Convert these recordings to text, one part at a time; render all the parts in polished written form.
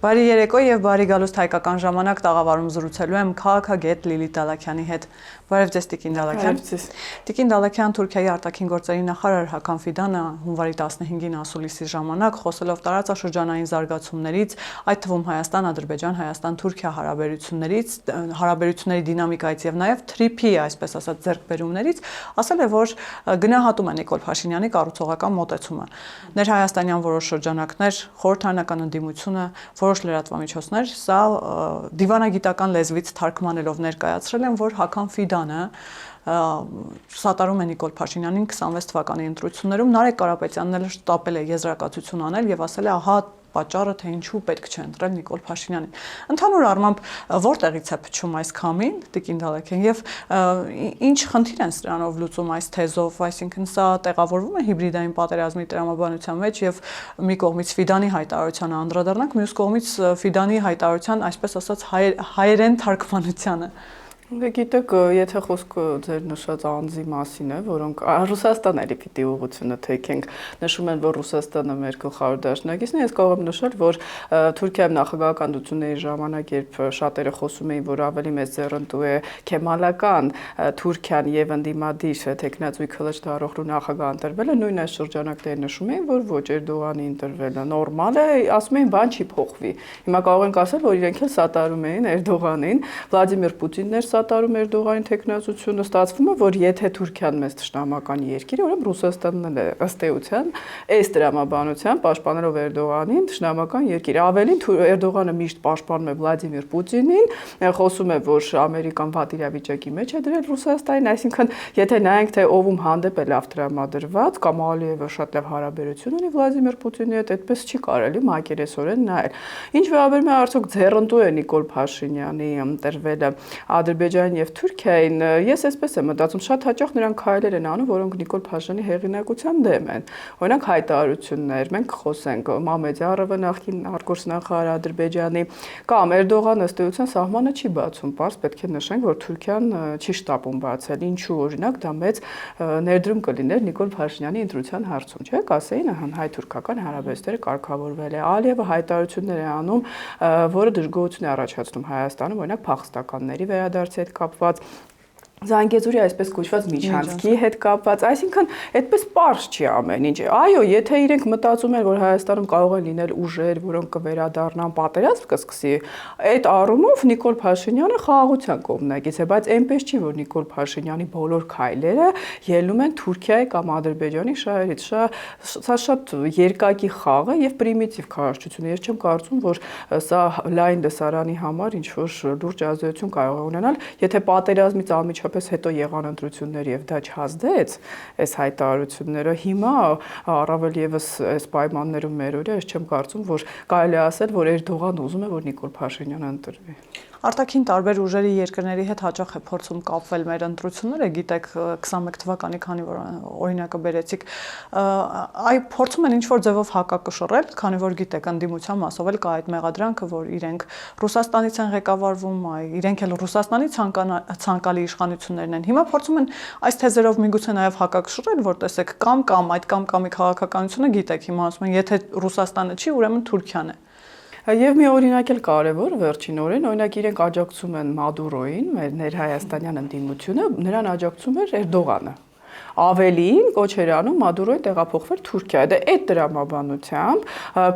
Բարի երեկո եւ բարի գալուստ հայկական ժամանակ տաղավարում զրուցելու եմ քաղաքագետ Լիլիթ Դալաքյանի հետ։ Բարև ձեզ Տիկին Դալաքյան։ Տիկին Դալաքյան Թուրքիայի արտաքին գործերի նախարար Հական Ֆիդանը հունվարի 15-ին ասուլիսի ժամանակ խոսելով տարածաշրջանային զարգացումներից, այդ թվում Հայաստան-Ադրբեջան, Հայաստան-Թուրքիա հարաբերությունների դինամիկայից եւ նաեւ TRIP-ի, այսպես ասած, ձեռքբերումներից, ասել է, որ գնահատում է Նիկոլ Փաշինյանի կառուցողական մոտեցումը։ Ներհայաստանյան որոշ շրջանակներ, խորհրդարանական ընդդիմությունը, որոշ լրատվամիջոցներ սա դիվանագիտական լեզվից թարգմանելով ներկայացրել են, որ Հական Ֆիդանը սատարում է Նիկոլ Փաշինյանին 26 թվականի ընտրություններում, Նարեկ Կարապետյանն էլ շտապել է եզրակացություն անել եւ ասել է, ահա պատճառը, թե ինչու պետք չէ ընտրել Նիկոլ Փաշինյանին։ Ընդհանուր առմամբ որտեղից է փչում այս քամին, Տիկին Դալաքյան, եւ ինչ խնդիր են սրանով լուծում այս թեզով, այսինքն սա տեղավորվում է հիբրիդային պատերազմի տրամաբանության մեջ եւ մի կողմից Ֆիդանի հայտարարությանը անդրադառնանք, մյուս կողմից Ֆիդանի հայտարարության, այսպես ասած, հայերեն թարգմանությանը։ Գիտեք, եթե խոսքը ձեր նշած անձի մասին է, որոնք Ռուսաստան էլի պիտի ուղղությունը թեքենք, նշում են, որ Ռուսաստանը մեր գլխավոր դաշնակիցն է, ես կարող եմ նշել, որ Թուրքիայում նախագահական դությունների ժամանակ, երբ շատերը խոսում էին, որ ավելի մեծ ձեռնտու է քեմալական Թուրքիան եւ ընդդիմադիր թեկնածուի Քլիչդարօղլու նախագահ ընտրվելը, նույն այս շրջանակները նշում էին, որ ոչ Էրդողանի ընտրվելը նորմալ է, ասում էին, բան չի փոխվի։ Հիմա կարող ենք ասել, որ իրենք էլ սատարում էին Էրդողանին, Վլադիմիր Պուտինն էր սատարում Էրդողանի թեկնածությունը, ստացվում է, որ եթե Թուրքիան մեծ ճշտամական երկիր է, ուրեմն Ռուսաստանն է ըստ էության այս դրամաբանությամբ պաշտպանելով Էրդողանին ճշտամական երկիր։ Ավելին Էրդողանը միշտ պաշտպանում է Վլադիմիր Պուտինին, խոսում է, որ Ամերիկան վատ իրավիճակի մեջ է դրել Ռուսաստանին, այսինքն եթե նայենք, թե ովում հանդեպ է լավ տրամադրված, կամ Ալիևը շատ լավ հարաբերություն ունի Վլադիմիր Պուտինի հետ, այդպես չի կարելի մակերեսորեն նայել։ Ինչ վերաբերում է արդյոք ձեռնտու է Նիկոլ Փաշինյանի ընտրվելը Ադրբեջանին եւ Թուրքիային, ես այսպես եմ մտածում, շատ հաճախ նրանք քայլեր են անում, որոնք Նիկոլ Փաշինյանի հեղինակության դեմ են։ Օրինակ հայտարարություններ, մենք խոսենք Մամեդյարովը նախկին արտգործնախարար Ադրբեջանի, կամ Էրդողանը ըստ էության սահմանը չի բացում, պարզ պետք է նշենք, որ Թուրքիան չի շտապում բացել, ինչու օրինակ դա մեծ ներդրում կլիներ Նիկոլ Փաշինյանի ընտրության հարցում, չէ՞, կասեին հայ-թուրքական հարաբերությունները կարգավորվել է։ Ալիևը հայտարարություններ է անում, որը դժգոհություն է առաջացնում Հայաստանում, օրինակ փախստականների վերադարձի հետ կապված, Զանգեզուրի այսպես կոչված միջանցքի հետ կապված, այսինքն այդպես պարզ չի ամեն ինչ։ Այո, եթե իրենք մտածում են, որ Հայաստանում կարող են լինել ուժեր, որոնք կվերադառնան, պատերազմ կսկսի, այդ առումով Նիկոլ Փաշինյանը խաղաղության կողմնակից է, բայց այնպես չի, որ Նիկոլ Փաշինյանի բոլոր քայլերը ելնում են Թուրքիայի կամ Ադրբեջանի շահերից։ Սա շատ երկակի խաղ է եւ պրիմիտիվ քարոզչություն է։ Ես չեմ կարծում, որ սա լայն լսարանի համար ինչ որ լուրջ ազդեցություն կարող է ունենալ, եթե պատերազմից անմիջապես հետո եղան ընտրություններ եւ դա չհասդեց այս հայտարարությունները, հիմա առավել եւս այս պայմաններում մեր օրը ես չեմ կարծում, որ կարելի է ասել, որ Էրդողան ուզում է, որ Նիկոլ Փաշինյանը ընտրվի։ Արտաքին տարբեր ուժերի երկրների հետ հաճախ է փորձում կապվել մեր ընտրությունները, գիտեք 21 թվականի, քանի որ օրինակը բերեցիք, այ փորձում են ինչ-որ ձևով հակակշռել, քանի որ գիտեք, ընդդիմության մասով էլ կա այդ մեղադրանքը, որ իրենք Ռուսաստանից են ղեկավարվում, իրենք էլ Ռուսաստանի ցանկալի իշխանություններն են։ Հիմա փորձում են այս թեզերով միգուցե նաև հակակշռել, որ տեսեք, կամ այդ կամ-կամի քաղաքականությունը գիտեք, հիմա ասում են, եթե Ռուսաստանը չի, ուրեմն Թուրքիան է։ Եվ մի օրինակ էլ կարևոր վերջին օրերին, օրինակ իրենք աջակցում են Մադուրոին, մեր ներհայաստանյան ընդդիմությունը, նրան աջակցում էր Էրդողանը։ Ավելին կոչ էր անում Մադուրոյի տեղափոխվել Թուրքիա։ Դա այդ դրամաբանությամբ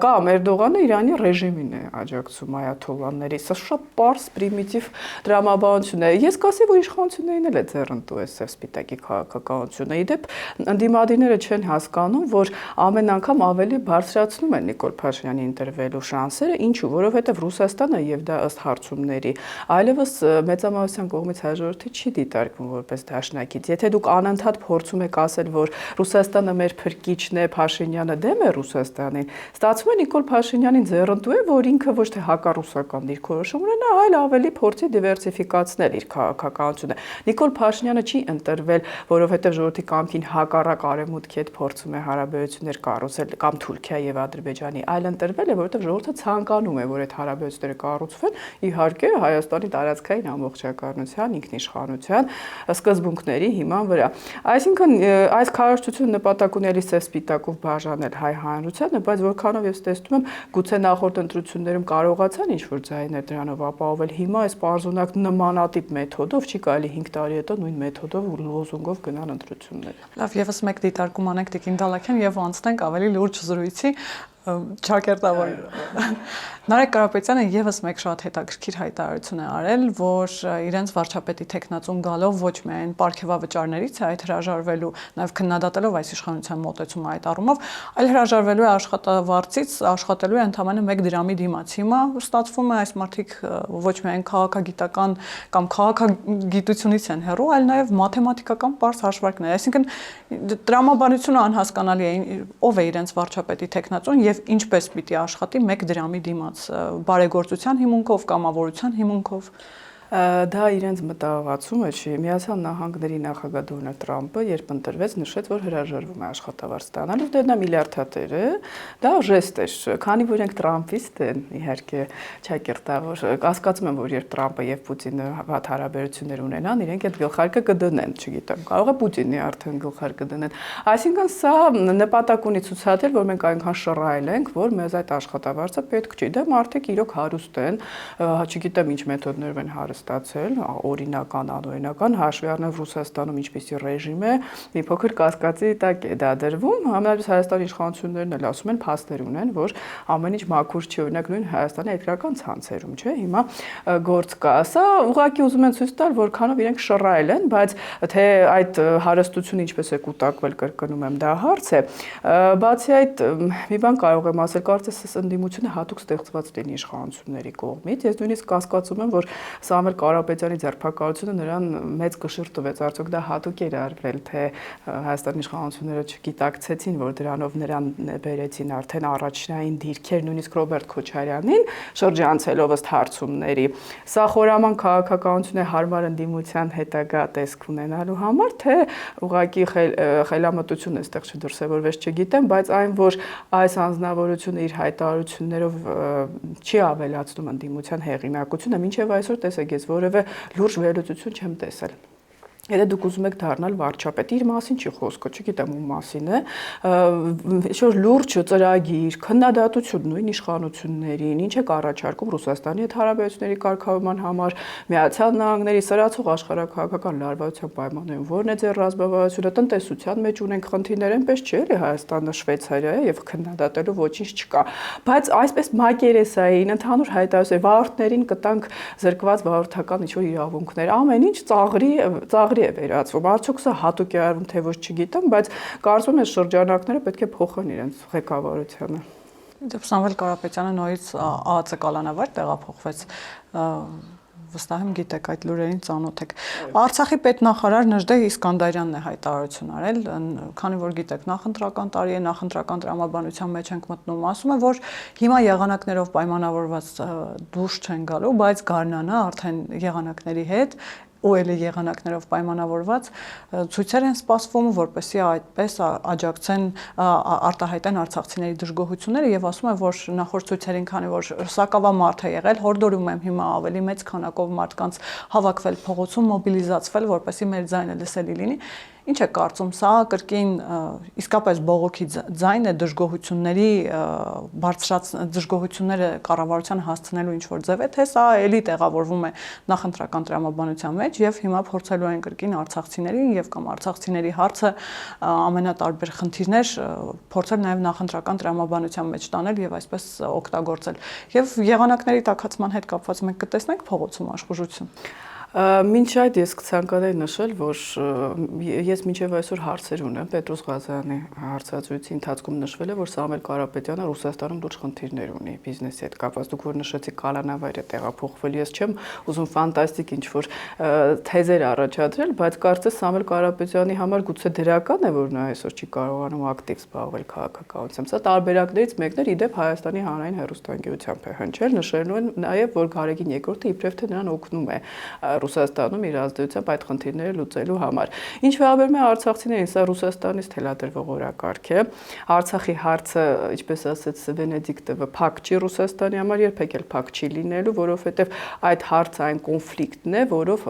կամ Էրդողանը Իրանի ռեժիմին է աջակցում այաթոլլաների։ Սա շատ պարզ պրիմիտիվ դրամաբանություն է։ Ես կասեի, որ իշխանություններին էլ է ձեռնտու է սև սպիտակի քաղաքականությունը։ Իդեպ ընդդիմադիրները չեն հասկանում, որ ամեն անգամ ավելի բարձրացնում են Նիկոլ Փաշինյանի ընտրվելու շանսերը, ինչու, որովհետև Ռուսաստանը եւ դա ըստ հարցումների այլևս մեծամասնության կողմից հաջորդի չի դիտարկվում որպես դաշնակից։ Եթե դուք անընդհատ փորձում եք ասել, որ Ռուսաստանը մեր փրկիչն է, Փաշինյանը դեմ է Ռուսաստանին, ստացվում է Նիկոլ Փաշինյանին ձեռնտու է, որ ինքը ոչ թե հակառուսական դիրքորոշում ունենա, այլ ավելի փորձի դիվերսիֆիկացնել իր քաղաքականությունը։ Նիկոլ Փաշինյանը չի ընտրվել, որովհետև ժողովրդի կամքին հակառակ արևմուտքի հետ փորձում է հարաբերություններ կառուցել կամ Թուրքիա եւ Ադրբեջանի, այլ ընտրվել է, որովհետև ժողովուրդը ցանկանում է, որ այդ հարաբերությունները կառուցվեն, իհարկե Հայաստանի տարածքային ամբողջականության, ինքնիշխանության սկզբունքների հիման վրա։ Այսինքն այս քարոզչությունը նպատակ ունի էլի սպիտակով բաժանել հայ հանրությանը, բայց որքանով ես տեսնում եմ, գուցե նախորդ ընտրություններում կարողացան ինչ-որ ձայներ դրանով ապահովել։ Հիմա այս պարզունակ նմանատիպ մեթոդով չի կարելի 5 տարի հետո նույն մեթոդով ու լոզունգով գնալ ընտրություններ։ Լավ, եւս մեկ դիտարկում անենք Տիկին Դալաքյան եւ անցնենք ավելի լուրջ զրույցի ճակերտավոր Նարեկ Կարապետյանը եւս մեկ շատ հետաքրքիր հայտարարություն է արել, որ իրենց վարչապետի տեխնացուն գալով ոչ միայն պարգևավճարներից է այդ հրաժարվելու, նաեւ քննադատելով այս իշխանության մոտեցումը այդ առումով, այլ հրաժարվելու է աշխատավարձից, աշխատելու է ընդամենը 1 դրամի դիմաց։ Հիմա ստացվում է այս մարդիկ ոչ միայն քաղաքագիտական կամ քաղաքագիտությունից են հեռու, այլ նաեւ մաթեմատիկական պարզ հաշվարկներ։ Այսինքն տրամաբանությունը անհասկանալի է, ով է իրենց վարչապետի տեխնացուն եւ ինչպես պիտի աշխատի 1 դրամի դիմաց բարեգործության հիմունքով, կամավորության հիմունքով։ Դա իրենց մտահղացումը չի։ Միացյալ Նահանգների նախագահ Դոնալդ Թրամփը, երբ ընտրվեց, նշեց, որ հրաժարվում է աշխատավարձ ստանալու, դե նա միլիարդատեր է, դա ժեստ է, քանի որ իրենք Թրամփիստ են, իհարկե, ճակերտավոր, կասկածում եմ, որ երբ Թրամփը եւ Պուտինը վատ հարաբերություններ ունենան, իրենք այդ գլխարկը կդնեն, չգիտեմ, կարող է Պուտինի արդեն գլխարկը դնեն։ Այսինքն սա նպատակ ունի ցուցադրել, որ մենք այնքան շռայլ ենք, որ մեզ այդ աշխատավարձը պետք չի։ Դե մարդիկ իրոք հարուստ են, չգիտեմ ինչ մեթոդներով են ստացել, օրինական, անօրինական, հաշվի առնելով Ռուսաստանում ինչպիսի ռեժիմ է, մի փոքր կասկածի տակ է դա դրվում, համենայնպես Հայաստանի իշխանություններն էլ ասում են, փաստեր ունեն, որ ամեն ինչ մաքուր չի, օրինակ նույն Հայաստանի էլեկտրական ցանցերում, չէ՞, հիմա գործ կա։ Սա ուղղակի ուզում են ցույց տալ, որքանով իրենք շռայլ են, բայց թե այդ հարստությունը ինչպես է կուտակվել, կրկնում եմ, դա հարց է։ Բացի այդ, մի բան կարող եմ ասել, կարծես ընդդիմությունը հատուկ ստեղծված լինի իշխանությունների կողմից։ Ես նույնիսկ կասկածում եմ, որ Սամվել Կարապետյանի ձերբակալությունը նրան մեծ կշիռ տվեց, արդյոք դա հատուկ էր արվել, թե Հայաստանի իշխանությունները չգիտակցեցին, որ դրանով նրան բերեցին արդեն առաջնային դիրքեր, նույնիսկ Ռոբերտ Քոչարյանին շրջանցելով ըստ հարցումների։ Սա խորաման քաղաքականություն է հարմար ընդդիմության հետագա տեսք ունենալու համար, թե ուղղակի խելամտություն է այստեղ չդրսևորվեց, չգիտեմ, բայց այն, որ այս անձնավորությունը իր հայտարարություններով չի ավելացնում ընդդիմության հեղինակությունը, մինչև այսօր տեսեք, ես որևէ լուրջ վերլուծություն չեմ տեսել։ Եթե դուք ուզում եք դառնալ վարչապետ, իր մասին չի խոսքը, չգիտեմ ում մասին է, ինչ-որ լուրջ ծրագիր, քննադատություն նույն իշխանություններին, ինչ եք առաջարկում Ռուսաստանի հետ հարաբերությունների կարգավորման համար, Միացյալ Նահանգների սրացող աշխարհաքաղաքական լարվածության պայմաններում, որն է ձեր ռազմավարությունը, տնտեսության մեջ ունենք խնդիրներ, այնպես չէ՞ էլի Հայաստանը, Շվեյցարիա եւ քննադատելու ոչինչ չկա, բայց այսպես մակերեսային ընդհանուր հայտարարություն վարորդներին կտանք զրկված վարորդական ինչ-որ իրավունքներ, ամեն ինչ ծաղրի է վերածվում։ Արդյոք սա հատուկ է արվում, թե ոչ չգիտեմ, բայց կարծում եմ շրջանակները պետք է փոխեն իրենց ղեկավարությանը։ Սամվել Կարապետյանը նորից ԱԱՑ կալանավար տեղափոխվեց, վստահ եմ գիտեք այդ լուրերին ծանոթ եք։ Արցախի պետնախարար Նժդե Իսկանդարյանն է հայտարարություն արել, քանի որ գիտեք նախընտրական տարի է, նախընտրական տրամաբանության մեջ ենք մտնում, ասում է, որ հիմա եղանակներով պայմանավորված դուրս չեն գալու, բայց գարնանա արդեն եղանակների հետ ու էլի եղանակներով պայմանավորված ցույցեր են սպասվում, որպեսզի այդպես աջակցեն արտահայտեն արցախցիների դժգոհությունները եւ ասում է, որ նախորդ ցույցերին, քանի որ սակավամարդ է եղել, հորդորում եմ հիմա ավելի մեծ քանակով մարդկանց հավաքվել փողոցում, մոբիլիզացվել, որպեսզի մեր ձայնը լսելի լինի։ Ինչ է կարծում, սա կրկին իսկապես բողոքի ձայն է դժգոհությունների դժգոհությունները կառավարության հասցնելու ինչ-որ ձև է, թե սա էլի տեղավորվում է նախընտրական տրամաբանության մեջ եւ հիմա փորձելու են կրկին արցախցիներին եւ կամ արցախցիների հարցը ամենատարբեր խնդիրներ փորձել նաեւ նախընտրական տրամաբանության մեջ տանել եւ այսպես օգտագործել։ Եվ եղանակների տաքացման հետ կապված մենք կտեսնենք փողոցում աշխուժություն։ Մինչ այդ ես կցանկանայի նշել, որ ես մինչև այսօր հարցեր ունեմ, Պետրոս Ղազարյանի հարցազրույցի ընթացքում նշվել է, որ Սամվել Կարապետյանը Ռուսաստանում լուրջ խնդիրներ ունի բիզնեսի հետ կապված, դուք որ նշեցիք կալանավայր է տեղափոխվել, ես չեմ ուզում ֆանտաստիկ ինչ-որ թեզեր առաջադրել, բայց կարծես Սամվել Կարապետյանի համար գուցե դրական է, որ նա այսօր չի կարողանում ակտիվ զբաղվել քաղաքականությամբ։ Սա տարբերակներից մեկն էր, իդեպ Հայաստանի հանրային հեռուստաընկերությամբ է հնչել, նշելու են նաև, որ Գարեգին II իբրև թե նրան օգնում է Ռուսաստանում իր ազդեցությամբ այդ խնդիրները լուծելու համար։ Ինչ վերաբերում է արցախցիներին, սա Ռուսաստանից թելադրվող օրակարգ է։ Արցախի հարցը, ինչպես ասաց Վենեդիկտովը, փակ չի Ռուսաստանի համար, երբեք էլ փակ չի լինելու, որովհետև այդ հարցը այն կոնֆլիկտն է, որով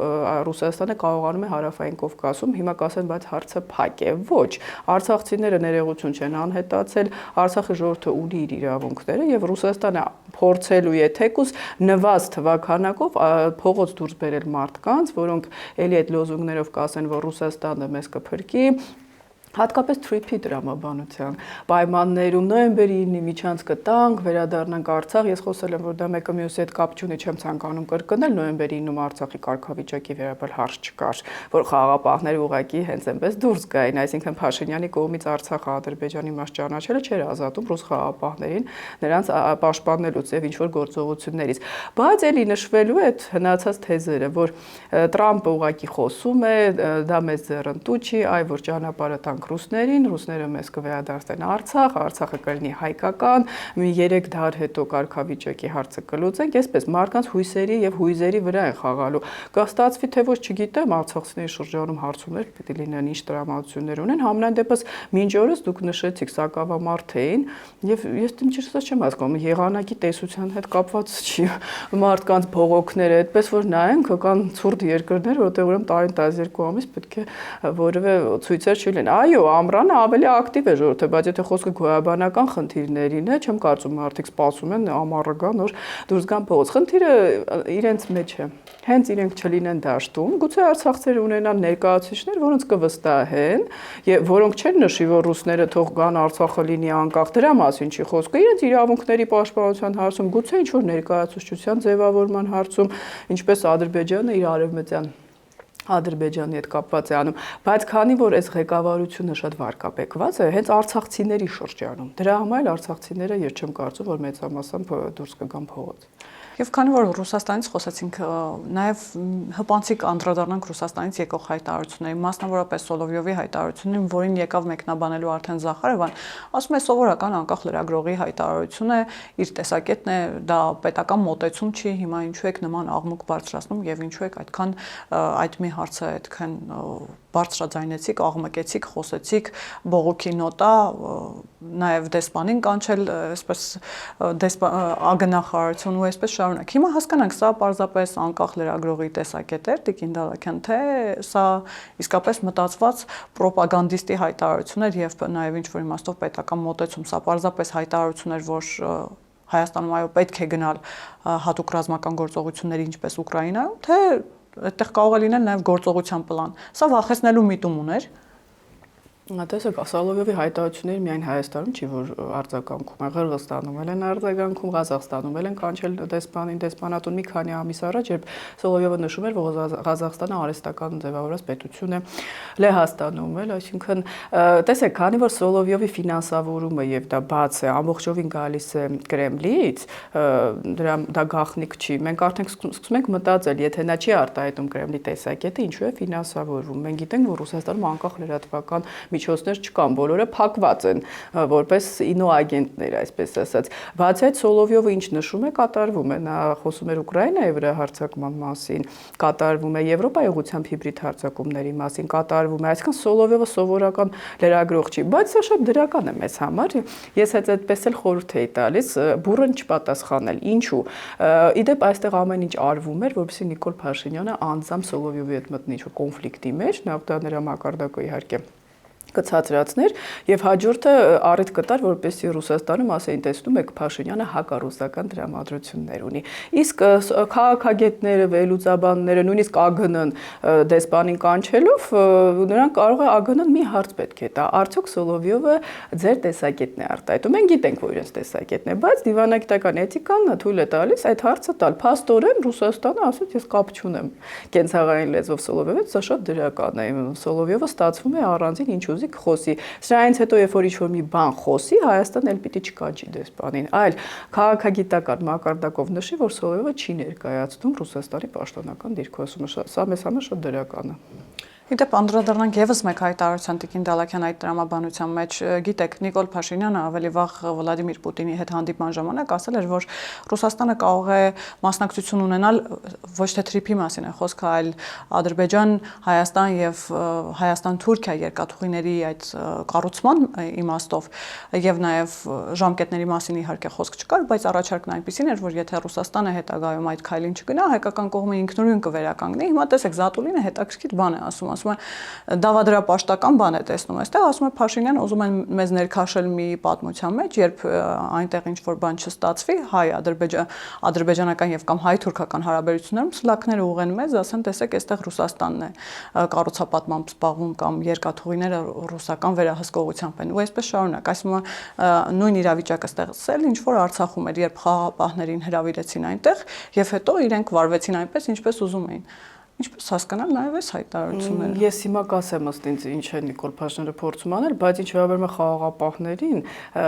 Ռուսաստանը կարողանում է Հարավային Կովկասում հիմա կասեն, բայց հարցը փակ է։ Ոչ, արցախցիները ներողություն չեն անհետացել, Արցախի ժողովուրդը ունի իր իրավունքները եւ Ռուսաստանը փորձելու է թեկուզ նվազ թվականակով փողոց դուրս բերել մարդկանց, որոնք էլի այդ լոզունգներով կասեն, որ Ռուսաստանը մեզ կփրկի, հատկապես թրիփի դրամաբանության պայմաններում նոյեմբերի 9-ի միջանցքը տանք, վերադառնանք Արցախ, ես խոսել եմ, որ դա մեկը մյուսի հետ կապ չունի, չեմ ցանկանում կրկնել, նոյեմբերի 9-ում Արցախի կարգավիճակի վերաբերյալ հարց չկար, որ խաղաղապահները ուղղակի հենց այնպես դուրս գային, այսինքն Փաշինյանի կողմից Արցախը Ադրբեջանի մաս ճանաչելը չէր ազատում ռուս խաղաղապահներին նրանց պաշտպանելուց եւ ինչ որ գործողություններից, բայց էլի նշվելու է այդ հնացած թեզերը, որ Տրամպը ուղղակի խոսում է, դա մեծ ձեռնտու չի, այ որ ճանապարհը տանք ռուսներին, ռուսները մեզ կվերադարձնեն Արցախ, Արցախը կլինի հայկական, մի 3 դար հետո կարգավիճակի հարցը կլուծենք, այսպես մարդկանց հույսերի եւ հույզերի վրա են խաղալու։ Կստացվի թե ոչ չգիտեմ, արցախցիների շրջանում հարցումներ պիտի լինեն, ինչ տրամադրություններ ունեն, համենայն դեպս մինչ օրս դուք նշեցիք սակավամարդ էին եւ ես ինչպես չեմ հասկանում, եղանակի տեսության հետ կապված չի մարդկանց փողոքները, այդպես որ նայենք, կան ցուրտ երկրներ, որտեղ ուրեմն տարին 12 ամիս պետք է որևէ ցույցեր չլինեն։ Այո, ամռանը ավելի ակտիվ է ժողովուրդը, բայց եթե խոսքը գոյաբանական խնդիրներին է, չեմ կարծում մարդիկ սպասում են ամառը գա նոր դուրս գան փողոց։ Խնդիրը իրենց մեջ է։ Հենց իրենք չլինեն դաշտում, գուցե արցախցիները ունենան ներկայացուցիչներ, որոնց կվստահեն, եւ որոնք չեն նշի, որ ռուսները թող գան Արցախը լինի անկախ, դրա մասին չի խոսքը։ Իրենց իրավունքների պաշտպանության հարցում, գուցե ինչ որ ներկայացուցչության ձևավորման հարցում, ինչպես Ադրբեջանը իր արևմտյան Ադրբեջանի հետ կապված է անում, բայց քանի որ այս ղեկավարությունը շատ վարկաբեկված է, հենց արցախցիների շրջանում, դրա համար արցախցիները ես չեմ կարծում, որ մեծամասամբ դուրս կգան փողոց։ Եվ քանի որ Ռուսաստանից խոսեցինք, նաև հպանցիկ անդրադառնանք Ռուսաստանից եկող հայտարարությունների, մասնավորապես Սոլովյովի հայտարարությունին, որին եկավ մեկնաբանելու արդեն Զախարովան, ասում է սովորական անկախ լրագրողի հայտարարություն է, իր տեսակետն է, դա պետական մոտեցում չի, հիմա ինչու եք նման աղմուկ բարձրացնում եւ ինչու եք այդքան այդ մի հարցը այդքան բարձրաձայնեցիք, աղմկեցիք, խոսեցիք, բողոքի նոտա, նաև դեսպանին կանչել, այսպես ագնախարարություն ու այսպես շարունակ։ Հիմա հասկանանք, սա պարզապես անկախ լրագրողի տեսակետ էր Տիկին Դալաքյան, թե սա իսկապես մտածված պրոպագանդիստի հայտարարություն էր եւ նաև ինչ որ իմաստով պետական մոտեցում, սա պարզապես հայտարարություն էր, որ Հայաստանում այո պետք է գնալ հատուկ ռազմական գործողությունների ինչպես Ուկրաինայում, թե այդտեղ կարող է լինել նաև գործողության պլան։ Սա վախեցնելու միտում ուներ։ Տեսեք, Սոլովյովի հայտարարությունները միայն Հայաստանում չի, որ արձագանքում են, Ղրղստանում են արձագանքում, Ղազախստանում են կանչել դեսպանին, դեսպանատուն մի քանի ամիս առաջ, երբ Սոլովյովը նշում էր, որ Ղազախստանը արհեստական ձևավորված պետություն է Լեհաստանում, այսինքն, տեսեք, քանի որ Սոլովյովի ֆինանսավորումը եւ դա բաց է, ամբողջովին գալիս է Կրեմլից, դա գաղտնիք չի։ Մենք արդեն սկսում ենք մտածել, եթե նա չի արտահայտում Կրեմլի տեսակետը, ինչու է ֆինանսավորվում։ Մենք գիտենք, որ Ռուսաստանում անկախ լրատվական միջոցներ չկան, բոլորը փակված են, որպես ինոագենտներ, այսպես ասած։ Բացի այդ, Սոլովյովը ինչ նշում է, կատարվում է, նա խոսում էր Ուկրաինայի վրա հարձակման մասին, կատարվում է Եվրոպայի ուղղությամբ հիբրիդ հարձակումների մասին, կատարվում է, այսինքն Սոլովյովը սովորական լրագրող չի, բայց սա շատ դրական է մեզ համար։ Ես հենց այդպես էլ խորհուրդ էի տալիս բուրըն չպատասխանել։ Ինչու։ Իդեպ այստեղ ամեն ինչ արվում էր, որպեսզի Նիկոլ Փաշինյանը անձամբ Սոլովյովի հետ մտնի ինչ-որ կոնֆլիկտի մեջ, նախ դա նրա մակարդակը իհարկե կցածրացներ եւ հաջորդը առիթ կտար, որպեսզի Ռուսաստանում ասեին տեսնում եք Փաշինյանը հակառուսական դրամատրություններ ունի։ Իսկ քաղաքագետները, վերլուծաբանները, նույնիսկ ԱԳՆ-ն դեսպանին կանչելով նրանք կարող է ԱԳՆ-ն մի հարց պետք է տա։ Արդյոք Սոլովյովը ձեր տեսակետն է արտահայտում։ Մենք գիտենք, որ իրենց տեսակետն է, բայց դիվանագիտական էթիկան թույլ է տալիս այդ հարցը տալ։ Փաստորեն Ռուսաստանը ասում ես կապ չունեմ կենցաղային լեզվով Սոլովյովի հետ, սա շատ դրական է։ Սոլովյովը ստացվում է առանձին ինչ ուզի խոսի։ Սրանից հետո երբ որ ինչ-որ մի բան խոսի, Հայաստան էլ պիտի չկանչի դեսպանին, այլ քաղաքագիտական մակարդակով նշի, որ Սոլովյովը չի ներկայացնում Ռուսաստանի պաշտոնական դիրքորոշումը։ Սա մեզ համար շատ դրական է։ Իդեպ անդրադառնանք եւս մեկ հայտարարության Տիկին Դալաքյան այդ տրամաբանության մեջ, գիտեք, Նիկոլ Փաշինյանը ավելի վաղ Վլադիմիր Պուտինի հետ հանդիպման ժամանակ ասել էր, որ Ռուսաստանը կարող է մասնակցություն ունենալ ոչ թե թրիփի մասին է խոսքը, այլ Ադրբեջան, Հայաստան եւ Հայաստան-Թուրքիա երկաթուղիների այդ կառուցման իմաստով եւ նաեւ ժամկետների մասին իհարկե խոսք չկար, բայց առաջարկն այնպեսին էր, որ եթե Ռուսաստանը հետագայում այդ քայլին չգնա, հայկական կողմը ինքնուրույն կվերականգնի։ Հիմա տեսեք, Զատուլինը հետաքրքիր բան է ասում է դավադրապաշտական բան է տեսնում այստեղ, ասում է Փաշինյանը ուզում են մեզ ներքաշել մի պատմության մեջ, երբ այնտեղ ինչ-որ բան չստացվի, հայ-ադրբեջանական եւ կամ հայ-թուրքական հարաբերություններում սլաքները ուղեն մեզ, ասեն, տեսեք, այստեղ Ռուսաստանն է կառուցապատմամբ զբաղվում կամ երկաթուղիները ռուսական վերահսկողությամբ են։ Ու այսպես շարունակ, ասում է նույն իրավիճակը ստեղծել, ինչ որ Արցախում էր, երբ խաղաղապահներին հրավիրեցին այնտեղ եւ հետո իրենք վարվեցին այնպես, ինչպես ուզում էին։ Ինչպես հասկանալ նաև այս հայտարարությունները։ Ես հիմա կասեմ ըստ ինձ ինչ է Նիկոլ Փաշինյանը փորձում անել, բայց ինչ վերաբերում է խաղաղապահներին,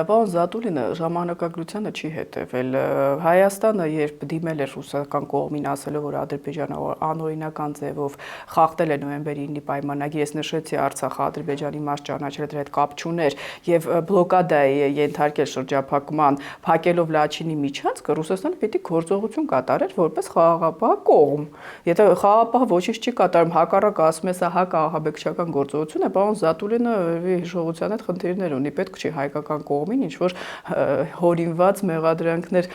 պարոն Զատուլինը ժամանակագրությանը չի հետևել։ Հայաստանը երբ դիմել էր ռուսական կողմին ասելով, որ Ադրբեջանը անօրինական ձևով խախտել է նոյեմբերի 9-ի պայմանագիրը, ես նշեցի Արցախը Ադրբեջանի մաս ճանաչել դրա հետ կապ չուներ եւ բլոկադայի ենթարկել շրջափակման, փակելով Լաչինի միջանցքը, Ռուսաստանը պիտի գործողություն կատարեր որպես խաղաղապահ կողմ։ Եթե խաղաղապահ ոչինչ չի կատարում, հակառակը ասում է սա հակաահաբեկչական գործողություն է, պարոն Զատուլինը հիշողության հետ խնդիրներ ունի, պետք չի հայկական կողմին ինչ որ հորինված մեղադրանքներ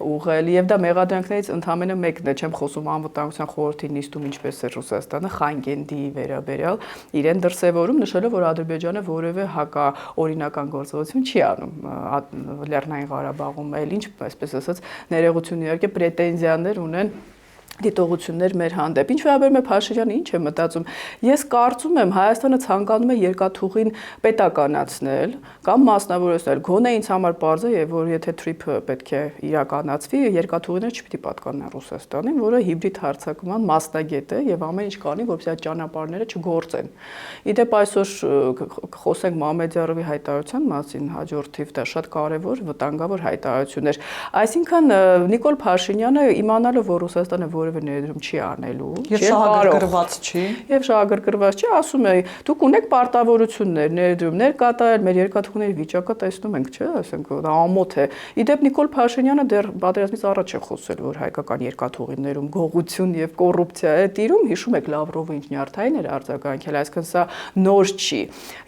ուղղել, եւ դա մեղադրանքներից ընդամենը մեկն է, չեմ խոսում անվտանգության խորհրդի նիստում ինչպես է Ռուսաստանը Խանգենդի վերաբերյալ իրեն դրսևորում, նշելով, որ Ադրբեջանը որևէ հակաօրինական գործողություն չի անում Լեռնային Ղարաբաղում, այլ ինչ, այսպես ասած, ներողություն իհարկե պրետենզիաներ ունեն դիտողություններ մեր հանդեպ։ Ինչ վերաբերում է Փաշինյանը, ինչ է մտածում։ Ես կարծում եմ Հայաստանը ցանկանում է երկաթուղին պետականացնել կամ մասնավորեցնել։ Գոնե ինձ համար պարզ է, որ եթե թրիփը պետք է իրականացվի, երկաթուղիները չպիտի պատկանան Ռուսաստանին, որը հիբրիդ հարձակման մասնագետ է եւ ամեն ինչ կանի, որպեսզի այդ ճանապարհները չգործեն։ Իդեպ այսօր խոսենք Մամեդյարովի հայտարարության մասին, հաջորդ թիվ դա շատ կարեւոր, վտանգավոր հայտարարություն էր։ Այսինքն Նիկոլ Փաշինյանը իմանալով, որ Ռուսաստանը որևէ ներդրում չի անելու, եւ շահագրգռված չի։ Եվ շահագրգռված չի, ասում է, դուք ունեք պարտավորություններ, ներդրումներ կատարել, մեր երկաթուղիների վիճակը տեսնում ենք, չէ՞, ասենք դա ամոթ է։ Իդեպ Նիկոլ Փաշինյանը դեռ պատերազմից առաջ է խոսել, որ հայկական երկաթուղիներում գողություն եւ կոռուպցիա է տիրում, հիշում եք Լավրովը ինչ նյարդային էր արձագանքել, այսինքն սա նոր չի։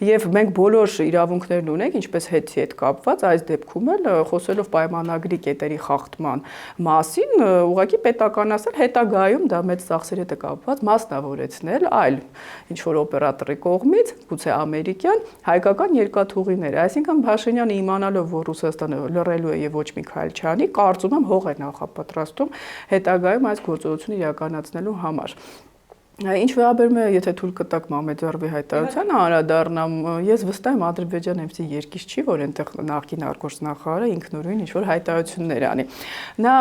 Եվ մենք բոլոր իրավունքներն ունենք, ինչպես հետի հետ կապված, այս դեպքում էլ խոսելով պայմանագրի կետերի խախտման մասին, ուղղակի պետականացնել հետագայում դա մեծ ծախսերի հետ է կապված մասնավորեցնել այլ ինչ որ օպերատորի կողմից, գուցե ամերիկյան, հայկական երկաթուղիներ։ Այսինքն Փաշինյանը իմանալով, որ Ռուսաստանը լռելու է եւ ոչ մի քայլ չանի, կարծում եմ հող է նախապատրաստում հետագայում այս գործողությունը իրականացնելու համար։ Ինչ վերաբերում է, եթե թույլ կտակ Մամեդյարովի հայտարարությանը անդրադառնամ, ես վստահ եմ Ադրբեջանը այնպեսի երկիր չի, որ այնտեղ նախկին արտգործնախարարը ինքնուրույն ինչ-որ հայտարարություններ անի։ Նա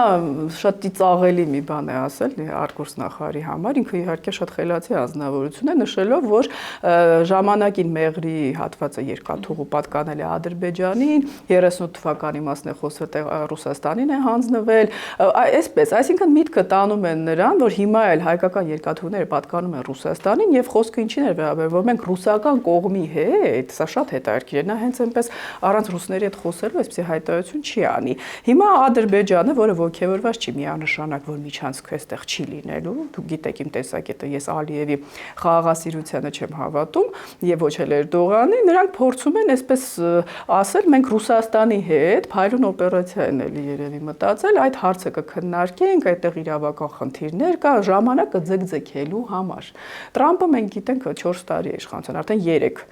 շատ ծիծաղելի մի բան է ասել արտգործնախարարի համար, ինքը իհարկե շատ խելացի անձնավորություն է, նշելով, որ ժամանակին Մեղրի հատվածը երկաթուղու պատկանել է Ադրբեջանին, 38 թվականի մասն է խոսել Ռուսաստանին է հանձնվել, այսպես, այսինքն միտքը տանում են նրան, որ հիմա էլ հայկական երկաթուղիները պատկանում են Ռուսաստանին եւ խոսքը ինչին է վերաբերվում, որ մենք ռուսական կողմի հետ, սա շատ հետաքրքիր է, նա հենց այնպես առանց ռուսների հետ խոսելու այսպեսի հայտարարություն չի անի։ Հիմա Ադրբեջանը, որը ողջևորված չի միանշանակ, որ միջանցքը այստեղ չի լինելու, դուք գիտեք իմ տեսակետը, ես Ալիևի խաղաղասիրությանը չեմ հավատում եւ ոչ էլ Էրդողանի, նրանք փորձում են այսպես ասել, մենք Ռուսաստանի հետ փայլուն օպերացիա են էլի երևի մտածել, այդ հարցը կքննարկենք, այդտեղ իրավական խնդիրներ կա, ժամանակը ձգձգելու համար։ Տրամպը մենք գիտենք 4 տարի է իշխանության, արդեն 3։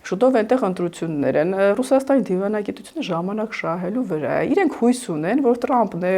Շուտով այնտեղ ընտրություններ են։ Ռուսաստանի դիվանագիտությունը ժամանակ շահելու վրա է։ Իրենք հույս ունեն, որ Տրամպն է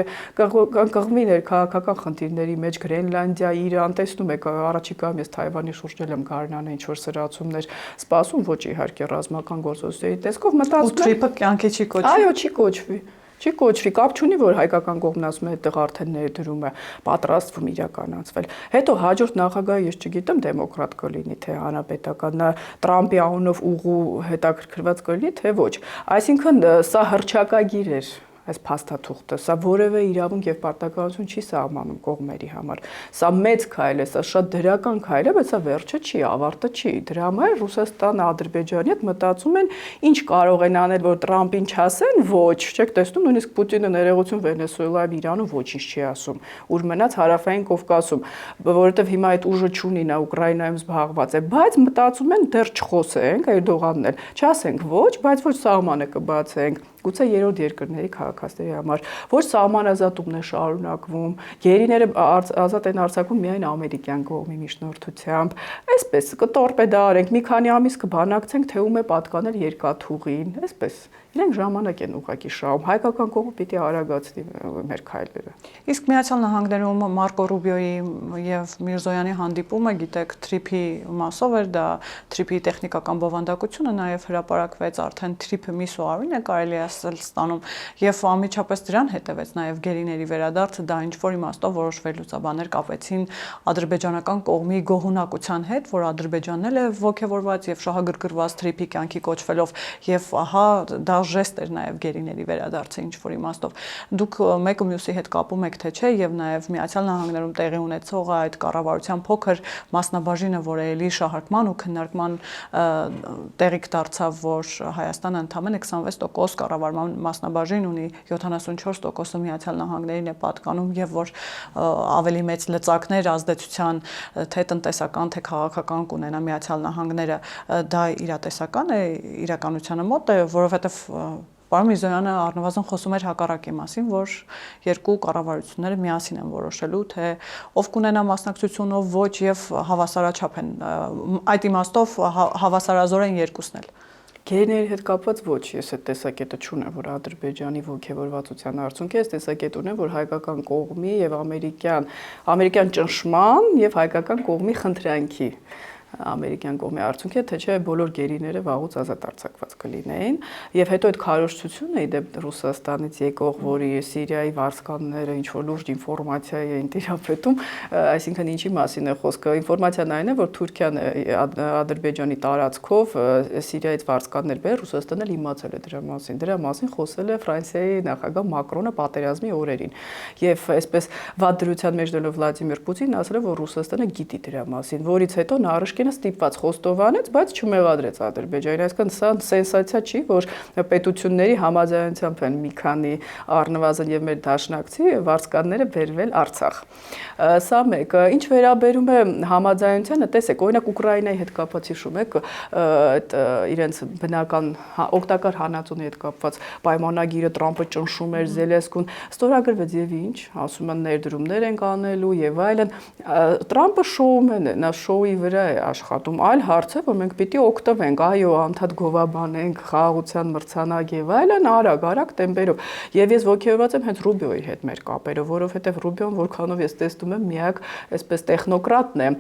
կողմի ներքաղաքական խնդիրների մեջ Գրենլանդիա, Իրան, տեսնում եք, առաջիկայում ես Թայվանի շուրջել եմ Գարնանը ինչ որ սրացումներ սպասում, ոչ իհարկե ռազմական գործողությունների տեսքով մտածում եմ։ Ու թրիփը կյանքի չի կոչվի։ Այո, չի կոչվի։ Չի կոչվի, կապ չունի, որ հայկական կողմն ասում է, այդտեղ արդեն ներդրում է պատրաստվում իրականացվել։ Հետո հաջորդ նախագահը ես չգիտեմ դեմոկրատ կլինի, թե հանրապետական, Տրամպի անունով ուղու հետաքրքրված կլինի, թե ոչ։ Այսինքն սա հռչակագիր էր այս փաստաթուղթը, սա որևէ իրավունք եւ պարտականություն չի սահմանում կողմերի համար։ Սա մեծ քայլ է, սա շատ դրական քայլ է, բայց սա վերջը չի, ավարտը չի։ Դրա համար Ռուսաստանը, Ադրբեջանի հետ մտածում են, ինչ կարող են անել, որ Տրամպին չասեն, ոչ, չեք տեսնում, նույնիսկ Պուտինը ներողություն Վենեսուելայում Իրանում ոչինչ չի ասում, ուր մնաց Հարավային Կովկասում, որովհետեւ հիմա այդ ուժը չունի, նա Ուկրաինայում զբաղված է, բայց մտածում են դեռ չխոսենք Էրդողանն էլ, չասենք ոչ, բայց ոչ սահմանը կբացենք։ Գուցե երրորդ երկրների քաղաքացիների համար, ոչ սահմանազատումն է շարունակվում, գերիները ազատ են արձակվում միայն ամերիկյան կողմի միջնորդությամբ, այսպես կտորպեդարենք, մի քանի ամիս կբանակցենք, թե ում է պատկանել երկաթուղին, այսպես իրենք ժամանակ են ուղղակի շահում, հայկական կողմը պիտի արագացնի մեր քայլերը։ Իսկ Միացյալ Նահանգներում Մարկո Ռուբիոյի եւ Միրզոյանի հանդիպումը, գիտեք, TRIP-ի մասով էր, դա TRIP-ի տեխնիկական բովանդակությունը նաեւ հրապարակվեց, արդեն TRIP-ը մի սուարին է կարելի ասել ստանում եւ անմիջապես դրան հետեւեց նաեւ գերիների վերադարձը, դա ինչ որ իմաստով որոշ վերլուծաբաններ կապեցին ադրբեջանական կողմի գոհունակության հետ, որ Ադրբեջանն էլ է ողջավորված եւ շահագրգռված TRIP-ի կյանքի կոչվելով եւ ահա դա ժեստ էր նաև գերիների վերադարձը ինչ որ իմաստով։ Դուք մեկը մյուսի հետ կապում եք թե չէ եւ նաև Միացյալ Նահանգներում տեղի ունեցող այդ կառավարության փոքր մասնաբաժինը, որը էլի շահարկման ու քննարկման տեղիք դարձավ, որ Հայաստանը ընդամենը 26% կառավարման մասնաբաժին ունի, 74%-ը Միացյալ Նահանգներին է պատկանում եւ որ ավելի մեծ լծակներ ազդեցության թե տնտեսական, թե քաղաքական կունենա Միացյալ Նահանգները, դա իրատեսական է, իրականությանը մոտ է, որովհետեւ Պարոն Միրզոյանը առնվազն խոսում էր հակառակի մասին, որ երկու կառավարությունները միասին են որոշելու, թե ով կունենա մասնակցություն, ով ոչ եւ հավասարաչափ են։ Այդ իմաստով հավասարազոր են երկուսն էլ։ Գերիների հետ կապված ոչ, ես այդ տեսակետը չունեմ, որ Ադրբեջանի ողջավորվածության արդյունք է, ես տեսակետ ունեմ, որ հայկական կողմի եւ ամերիկյան ճնշման եւ հայկական կողմի խնդրանքի ամերիկյան կողմի արդյունք է, թե չէ բոլոր գերիները վաղուց ազատ արձակված կլինեին եւ հետո այդ քարոզչությունը իդեպ Ռուսաստանից եկող, որի Սիրիայի վարձկանները ինչ որ լուրջ ինֆորմացիա էին տիրապետում, այսինքն ինչի մասին է խոսքը, ինֆորմացիան այն է, որ Թուրքիան Ադրբեջանի տարածքով Սիրիայից վարձկաններ բեր, Ռուսաստանը իմացել է դրա մասին խոսել է Ֆրանսիայի նախագահ Մակրոնը պատերազմի օրերին եւ այսպես վատ դրության մեջ դելով Վլադիմիր Պուտինն ասել է, որ Ռուսաստանը գիտի դրա մասին, որից հետո նա ստիպված խոստովանեց, բայց չմեղադրեց Ադրբեջանին, այսինքն սա սենսացիա չի, որ պետությունների համաձայնությամբ են մի քանի առնվազն եւ մեր դաշնակցի վարձկանները բերվել Արցախ։ Սա մեկ, ինչ վերաբերում է համաձայնությանը, տեսեք, օրինակ Ուկրաինայի հետ կապված հիշում եք, այդ իրենց բնական օգտակար հանածունի հետ կապված պայմանագիրը Տրամպը ճնշում էր Զելենսկուն, ստորագրվեց եւ ինչ, ասում են ներդրումներ են կանելու եւ այլն։ Տրամպը շոումեն է, նա շոուի վրա է աշխատում, այլ հարց է, որ մենք պիտի օգտվենք, այո, անդադ գովաբանենք, խաղաղության մրցանակ եւ այլն, արագ տեմպերով։ Եվ ես ողջավորված եմ հենց Ռուբիոյի հետ մեր կապերով, որովհետեւ Ռուբիոն, որքանով ես տեսնում եմ, միակ այսպես տեխնոկրատն է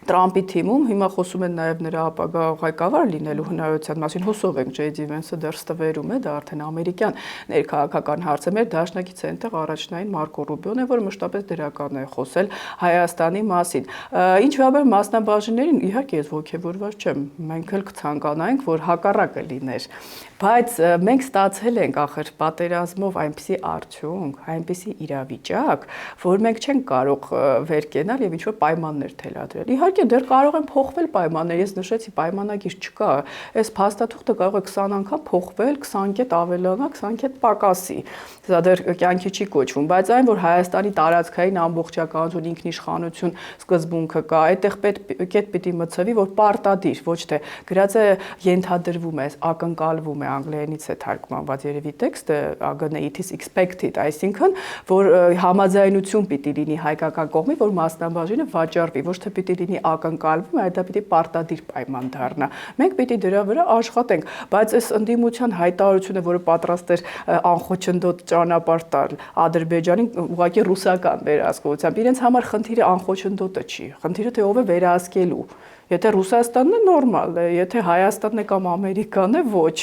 Տրամպի թիմում, հիմա խոսում են նաև նրա ապագա ղեկավար լինելու հնարավորության մասին, հուսով ենք Ջեյ Վենսը դեռ ստվերում է, դա արդեն ամերիկյան ներքաղաքական հարց է, մեր դաշնակից այնտեղ առաջնային Մարկո Ռուբիոն է, որը մշտապես դրական է խոսել Հայաստանի մասին։ Ինչ վերաբերում մասնաբաժիններին, իհարկե ես ողջավորված չեմ, մենք էլ կցանկանայինք, որ հակառակը լիներ, բայց մենք ստացել ենք ախր պատերազմով այնպիսի արդյունք, այնպիսի իրավիճակ, որ մենք չենք կարող վեր կենալ եւ ինչ-որ պայմաններ թելադրել։ Իհարկե դեռ կարող են փոխվել պայմաններ, ես նշեցի պայմանագիր չկա, այս փաստաթուղթը կարող է 20 անգամ փոխվել, 20 կետ ավելանա, 20 կետ պակասի, դա դեռ կյանքի չի կոչվում, բայց այն, որ Հայաստանի տարածքային ամբողջականություն, ինքնիշխանություն սկզբունքը կա, այդտեղ կետ պիտի մտցվի, որ պարտադիր, ոչ թե գրած է ենթադրվում է, ակնկալվում է անգլերենից է թարգմանված երևի տեքստը, ԱԳՆ it is expected, այսինքն, որ համաձայնություն պիտի լինի հայկական կողմի, որ մասնաբաժինը վաճառվի, ոչ թե պիտի լինի ակնկալվում, այլ դա պիտի պարտադիր պայման դառնա։ Մենք պիտի դրա վրա աշխատենք, բայց այս ընդդիմության հայտարարությունը, որը պատրաստ էր անխոչնդոտ ճանապարհ տալ Ադրբեջանին, ուղղակի ռուսական վերահսկողությամբ, իրենց համար խնդիրը անխոչնդոտը չի, խնդիրը թե ով է վերահսկելու։ Եթե Ռուսաստանն է նորմալ է, եթե Հայաստանն է կամ Ամերիկան է, ոչ։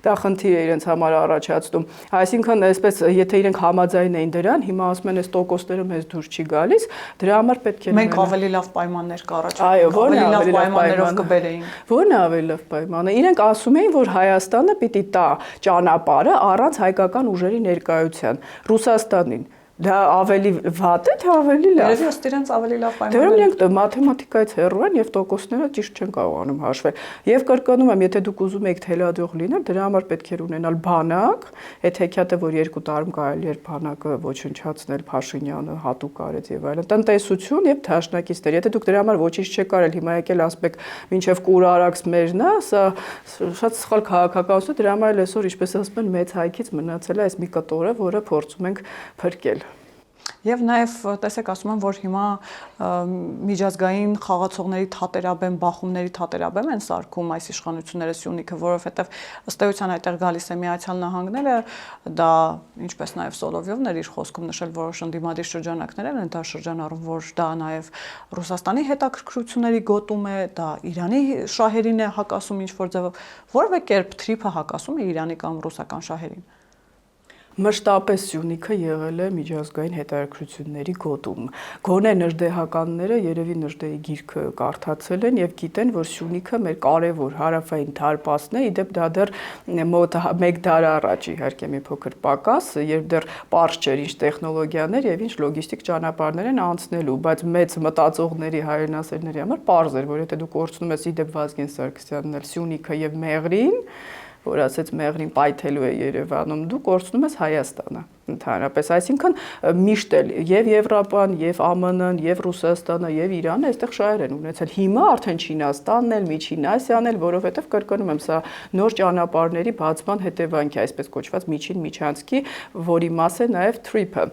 Դա խնդիր է իրենց համար առաջացնում։ Այսինքն, այսպես, եթե իրենք համաձայն էին դրան, հիմա ասում են, այս տոկոսները մեզ դուրս չի գալիս, դրա համար պետք է մենք ավելի լավ պայմաններ կառաջարկենք, այո, որն է ավելի լավ պայմաններով կբերեինք։ Որն է ավելի լավ պայմանը։ Իրենք ասում էին, որ Հայաստանը պիտի տա ճանապարհը առանց հայկական ուժերի ներկայության Ռուսաստանին։ Դա ավելի վատ է, թե ավելի լավ։ Երևի ըստ իրենց ավելի լավ Դեռ պայմաններ։ իրենք մաթեմատիկայից հեռու են եւ տոկոսները ճիշտ չեն կարողանում հաշվել։ Եվ կրկնում եմ, եթե դուք ուզում եք թելադրող լինել, դրա համար պետք է ունենալ բանակ, այդ հեքիաթը, որ 2 տարում կարելի էր բանակը ոչնչացնել, Փաշինյանը հատուկ արեց եւ այլն։ Տնտեսություն եւ դաշնակիցներ։ Եթե դուք դրա համար ոչինչ չեք արել, հիմա եկել ասում եք, մինչեւ կուր արաքս մերն է, սա շատ սխալ քաղաքականություն է, դրա համար էլ այսօր, ինչպես ասում են, մեծ հայքից մնացել է այս մի կտորը, որը փորձում ենք փրկել։ Եվ նաև տեսեք ասում եմ, որ հիմա միջազգային խաղացողների թատերաբեմ, բախումների թատերաբեմ են սարքում այս իշխանությունները Սյունիքը, որովհետև ըստ էության այդտեղ գալիս է Միացյալ Նահանգները, դա ինչպես նաև Սոլովյովն էր իր խոսքում նշել, որոշ ընդդիմադիր շրջանակներ են դա շրջանառում, որ դա նաև Ռուսաստանի հետաքրքրությունների գոտում է, դա Իրանի շահերին է հակասում ինչ-որ ձևով, որևէ կերպ թրիփը հակասում է Իրանի կամ ռուսական շահերին։ Մշտապես Սյունիքը եղել է միջազգային հետաքրքրությունների գոտում։ Գոնե նժդեհականները երևի նժդեի գիրքը կարդացել են եւ գիտեն, որ Սյունիքը մեր կարևոր հարավային դարպասն է, իդեպ դա դեռ մոտ 1 դար առաջ իհարկե մի փոքր պակաս, երբ դեռ պարզ չէր ինչ տեխնոլոգիաներ եւ ինչ լոգիստիկ ճանապարհներ են անցնելու, բայց մեծ մտածողների հայրենասերների համար պարզ էր, որ եթե դուք կորցնում ես իդեպ Վազգեն Սարգսյանն էլ Սյունիքը եւ Մեղրին, որ ասեց Մեղրին պայթելու է Երևանում, դու կորցնում ես Հայաստանը ընդհանրապես, այսինքն միշտ էլ եւ Եվրոպան, եւ ԱՄՆ-ն, եւ Ռուսաստանը, եւ Իրանը այստեղ շահեր են ունեցել։ Հիմա արդեն Չինաստանն էլ, Միջին Ասիան էլ, որովհետեւ կրկնում եմ, սա նոր ճանապարհների բացման հետևանք է, այսպես կոչված միջին միջանցքի, որի մաս է նաեւ TRIP-ը։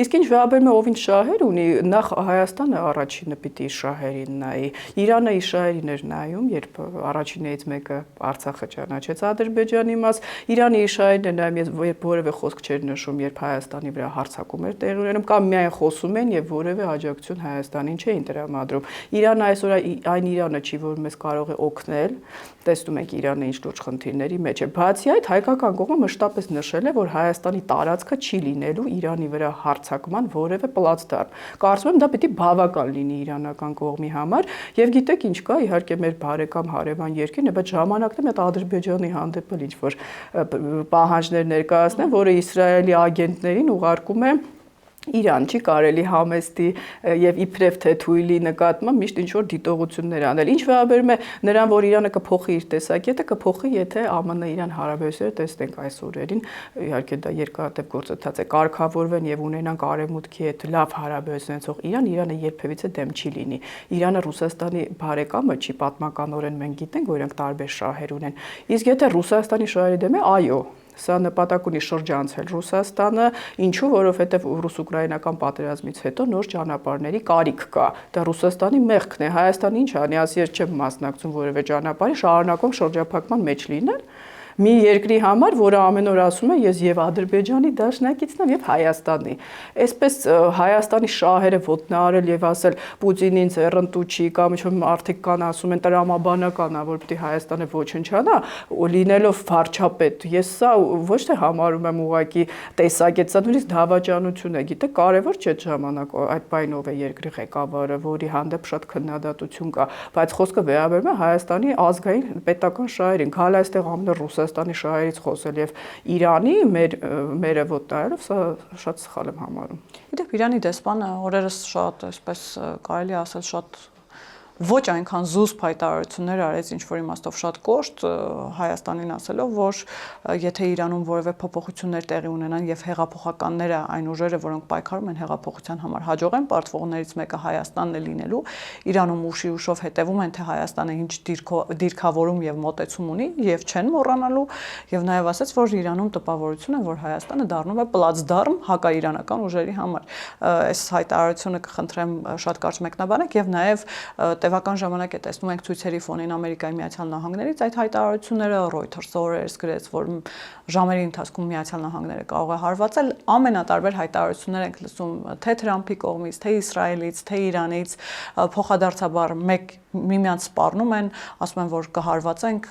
Իսկ ինչ վերաբերում է ով ինչ շահեր ունի, նախ Հայաստանը առաջինը պիտի շահերին նայի։ Իրանը իր շահերին էր նայում, երբ առաջիններից մեկը Արցախը ճանաչեց Ադրբեջանի մաս, Իրանը իր շահերին է նայում, երբ որևէ խոսք չէր նշում, երբ Հայաստանի վրա հարձակում էր տեղի ունենում կամ միայն խոսում են եւ որևէ աջակցություն Հայաստանին չէին տրամադրում։ Իրանը այսօր այն Իրանը չի, որ մեզ կարող է օգնել, տեսնում եք Իրանը ինչ լուրջ խնդիրների մեջ է։ Բացի այդ, հայկական կողմը մշտապես նշել է, որ Հայաստանի տարածքը չի լինելու Իրանի վրա հարձակման որևէ պլացդարմ։ Կարծում եմ դա պիտի բավական լինի իրանական կողմի համար եւ գիտեք ինչ կա, իհարկե մեր բարեկամ հարևան երկիրն է, բայց ժամանակն է այդ Ադրբեջանի հանդեպ էլ ինչ որ պահանջներ ներկայացնեն, որը Իսրայելի ագենտներին ուղարկում է Իրան, չի կարելի համեստի եւ իբրև թե թույլի նկատմամբ միշտ ինչ որ դիտողություններ անել։ Ինչ վերաբերում է նրան, որ Իրանը կփոխի իր տեսակետը, կփոխի, եթե ԱՄՆ-Իրան հարաբերությունները տեսնենք այս օրերին, իհարկե դա երկարատև գործընթաց է, կարգավորվեն եւ ունենան արևմուտքի հետ լավ հարաբերություն ունեցող Իրանը երբևիցե դեմ չի լինի։ Իրանը Ռուսաստանի բարեկամը չի, պատմականորեն մենք գիտենք, որ իրանք տարբեր շահեր ունեն։ Իսկ եթե Ռուսաստանի շահերի դեմ է, այո, սա նպատակ ունի շրջանցել Ռուսաստանը, ինչու, որովհետև ռուս-ուկրաինական պատերազմից հետո նոր ճանապարհների կարիք կա։ Դա Ռուսաստանի մեղքն է, Հայաստանը ինչ անի, ասի ես չեմ մասնակցում որևէ ճանապարհի, շարունակում շրջափակման մեջ լինել։ Մի երկրի համար, որը ամեն օր ասում է, ես եւ Ադրբեջանի դաշնակիցն եմ եւ Հայաստանի։ Այսպես Հայաստանի շահերը ոտնահարել եւ ասել Պուտինին ձեռնտու չի կամ ինչ-որ արդիկ կան ասում են տրամաբանական է, որ պիտի Հայաստանը ոչնչանա, լինելով վարչապետ։ Ես սա ոչ թե համարում եմ ուղղակի տեսակետ, սա նույնիսկ դավաճանություն է, գիտեք, կարևոր չէ ժամանակ այդ բայնով է երկրի ղեկավարը, որի հանդեպ շատ քննադատություն կա, բայց խոսքը վերաբերում է Հայաստանի ազգային պետական շահերին։ Գալ այստեղ ամեն Ռուսաստանի շահերից խոսել եւ Իրանի մերը ոտնահարելով, սա շատ սխալ եմ համարում։ Իդեպ Իրանի դեսպանը օրերս շատ, այսպես կարելի ասել, շատ ոչ այնքան զուսպ հայտարարություններ արեց, ինչ որ իմաստով շատ կոշտ Հայաստանին ասելով, որ եթե Իրանում որևէ փոփոխություններ տեղի ունենան եւ հեղափոխականները այն ուժերը, որոնք պայքարում են հեղափոխության համար, հաջողեն, պարտվողներից մեկը Հայաստանն է լինելու, Իրանում ուշի ուշով հետևում են, թե Հայաստանը ինչ դիրքավորում եւ մոտեցում ունի եւ չեն մոռանալու եւ նաեւ ասաց, որ Իրանում տպավորություն է, որ Հայաստանը դառնում է պլացդարմ հակաիրանական ուժերի համար։ Այս հայտարարությունը կխնդրեմ շատ կարճ մեկնաբանեք եւ նաեւ տևական ժամանակ է տեսնում ենք ցույցերի ֆոնին Ամերիկայի Միացյալ Նահանգներից այդ հայտարարությունները, Reuters-ը օրերս գրեց, որ ժամերի ընթացքում Միացյալ Նահանգները կարող է հարվածել, ամենատարբեր հայտարարություններ ենք լսում թե Թրամփի կողմից, թե Իսրայելից, թե Իրանից, փոխադարձաբար միմյանց սպառնում են, ասում են, որ կհարվածենք,